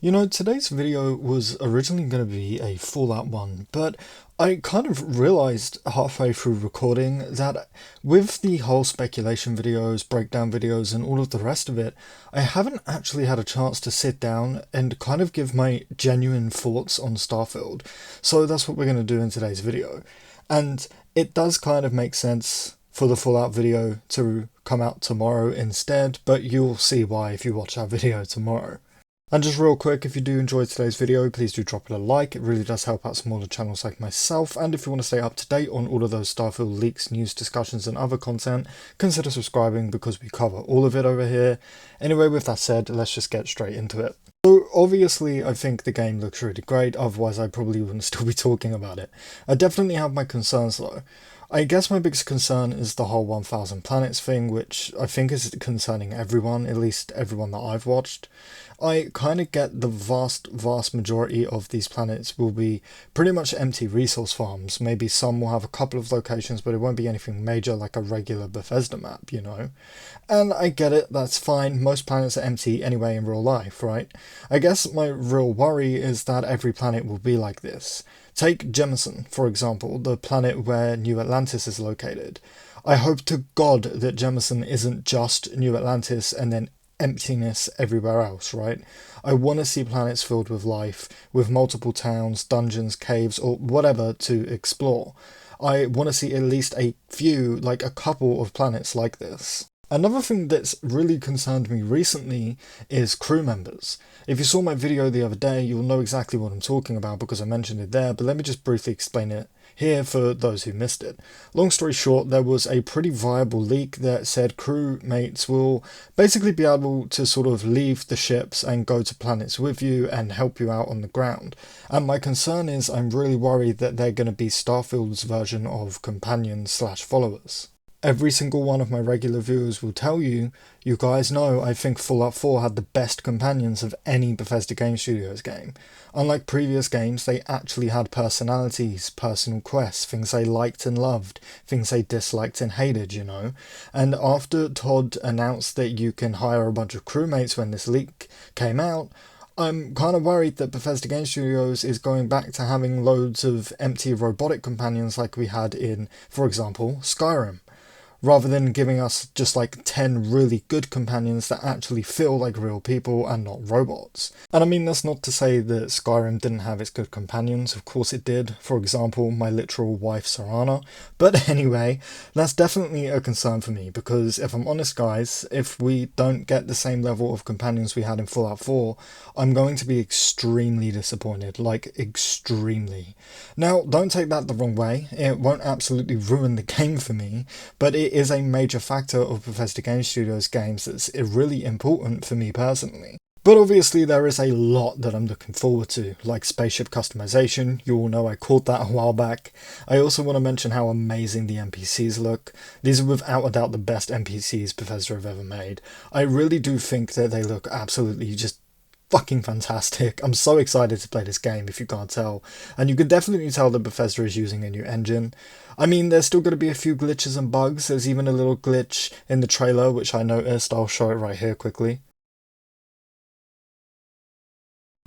Today's video was originally going to be a Fallout one, but I kind of realized halfway through recording that with the whole speculation videos, breakdown videos, and all of the rest of it, I haven't actually had a chance to sit down and kind of give my genuine thoughts on Starfield. So that's what we're going to do in today's video. And it does kind of make sense for the Fallout video to come out tomorrow instead, but you'll see why if you watch our video tomorrow. And just real quick, if you do enjoy today's video, please do drop it a like. It really does help out smaller channels like myself. And if you want to stay up to date on all of those Starfield leaks, news, discussions, and other content, consider subscribing because we cover all of it over here. Anyway, with that said, let's just get straight into it. So obviously, I think the game looks really great. Otherwise, I probably wouldn't still be talking about it. I definitely have my concerns though. I guess my biggest concern is the whole 1000 planets thing, which I think is concerning everyone, at least everyone that I've watched. I kind of get the vast majority of these planets will be pretty much empty resource farms. Maybe some will have a couple of locations, but it won't be anything major like a regular Bethesda map, you know? And I get it, that's fine. Most planets are empty anyway in real life, right? I guess my real worry is that every planet will be like this. Take Jemison, for example, the planet where New Atlantis is located. I hope to God that Jemison isn't just New Atlantis and then emptiness everywhere else, right? I want to see planets filled with life, with multiple towns, dungeons, caves, or whatever to explore. I want to see at least a few, like a couple of planets like this. Another thing that's really concerned me recently is crew members. If you saw my video the other day, you'll know exactly what I'm talking about because I mentioned it there, but let me just briefly explain it here for those who missed it. Long story short, there was a pretty viable leak that said crewmates will basically be able to sort of leave the ships and go to planets with you and help you out on the ground. And my concern is I'm really worried that they're going to be Starfield's version of companions slash followers. Every single one of my regular viewers will tell you, you guys know I think Fallout 4 had the best companions of any Bethesda Game Studios game. Unlike previous games, they actually had personalities, personal quests, things they liked and loved, things they disliked and hated, you know. And after Todd announced that you can hire a bunch of crewmates when this leak came out, I'm kind of worried that Bethesda Game Studios is going back to having loads of empty robotic companions like we had in, for example, Skyrim, rather than giving us just like 10 really good companions that actually feel like real people and not robots. And I mean, that's not to say that Skyrim didn't have its good companions, of course it did, for example, my literal wife Serana. But anyway, that's definitely a concern for me, because if I'm honest guys, if we don't get the same level of companions we had in Fallout 4, I'm going to be extremely disappointed, like extremely. Now, don't take that the wrong way, it won't absolutely ruin the game for me, but it is a major factor of Bethesda Game Studios games that's really important for me personally. But obviously there is a lot that I'm looking forward to, like spaceship customization. You all know I called that a while back. I also want to mention how amazing the NPCs look. These are without a doubt the best NPCs Bethesda have ever made. I really do think that they look absolutely just fucking fantastic. I'm so excited to play this game if you can't tell. And you can definitely tell that Bethesda is using a new engine. I mean, there's still going to be a few glitches and bugs. There's even a little glitch in the trailer which I noticed. I'll show it right here quickly.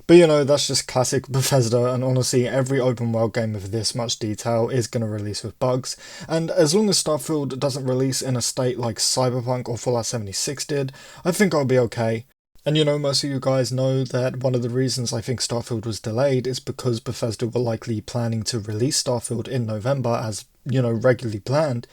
But you know, that's just classic Bethesda, and honestly every open world game with this much detail is going to release with bugs, and as long as Starfield doesn't release in a state like Cyberpunk or Fallout 76 did, I think I'll be okay. And you know, most of you guys know that one of the reasons I think Starfield was delayed is because Bethesda were likely planning to release Starfield in November as, you know, regularly planned,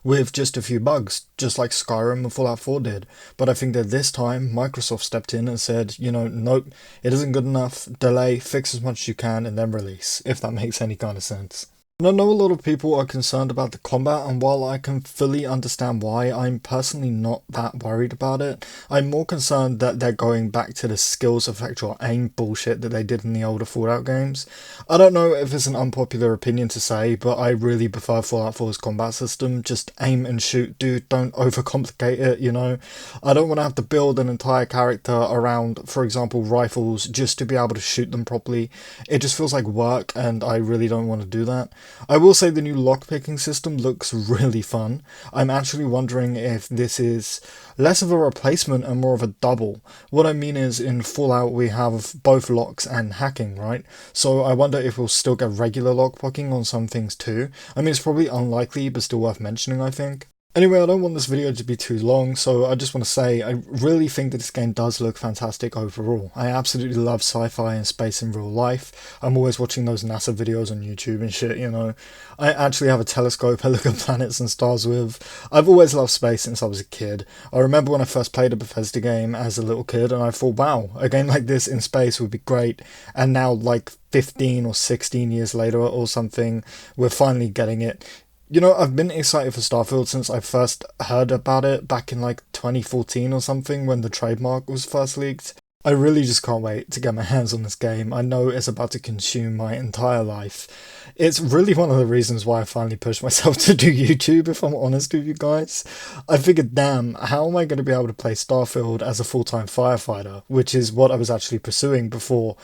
with just a few bugs, just like Skyrim and Fallout 4 did. But I think that this time, Microsoft stepped in and said, you know, nope, it isn't good enough, delay, fix as much as you can, and then release, if that makes any kind of sense. And I know a lot of people are concerned about the combat, and while I can fully understand why, I'm personally not that worried about it. I'm more concerned that they're going back to the skills affect your aim bullshit that they did in the older Fallout games. I don't know if it's an unpopular opinion to say, but I really prefer Fallout 4's combat system. Just aim and shoot, dude, don't overcomplicate it, you know? I don't want to have to build an entire character around, for example, rifles just to be able to shoot them properly. It just feels like work, and I really don't want to do that. I will say the new lockpicking system looks really fun. I'm actually wondering if this is less of a replacement and more of a double. What I mean is, in Fallout we have both locks and hacking, right? So I wonder if we'll still get regular lockpicking on some things too. I mean, it's probably unlikely, but still worth mentioning, I think. Anyway, I don't want this video to be too long, so I just want to say I really think that this game does look fantastic overall. I absolutely love sci-fi and space in real life. I'm always watching those NASA videos on YouTube and shit, you know. I actually have a telescope I look at planets and stars with. I've always loved space since I was a kid. I remember when I first played a Bethesda game as a little kid and I thought, wow, a game like this in space would be great. And now, like 15 or 16 years later or something, we're finally getting it. You know, I've been excited for Starfield since I first heard about it back in like 2014 or something when the trademark was first leaked. I really just can't wait to get my hands on this game. I know it's about to consume my entire life. It's really one of the reasons why I finally pushed myself to do YouTube, if I'm honest with you guys. I figured, damn, how am I going to be able to play Starfield as a full-time firefighter, which is what I was actually pursuing before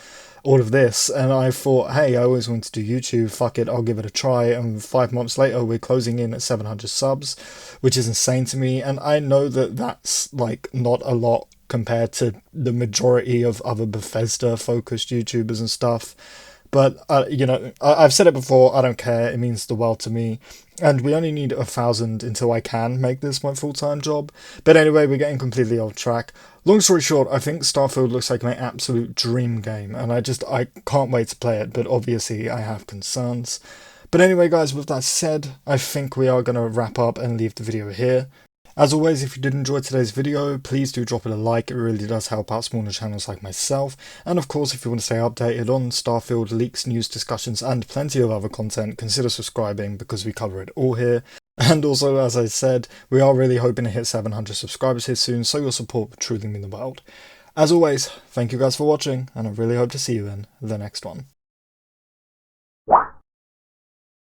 all of this, and I thought, hey, I always wanted to do YouTube, fuck it, I'll give it a try, and 5 months later we're closing in at 700 subs, which is insane to me, and I know that that's like not a lot compared to the majority of other Bethesda focused YouTubers and stuff. But, you know, I've said it before, I don't care, it means the world to me. And we only need 1,000 until I can make this my full-time job. But anyway, we're getting completely off track. Long story short, I think Starfield looks like my absolute dream game. And I can't wait to play it, but obviously I have concerns. But anyway, guys, with that said, I think we are going to wrap up and leave the video here. As always, if you did enjoy today's video, please do drop it a like, it really does help out smaller channels like myself. And of course, if you want to stay updated on Starfield leaks, news, discussions, and plenty of other content, consider subscribing because we cover it all here. And also, as I said, we are really hoping to hit 700 subscribers here soon, so your support would truly mean the world. As always, thank you guys for watching, and I really hope to see you in the next one.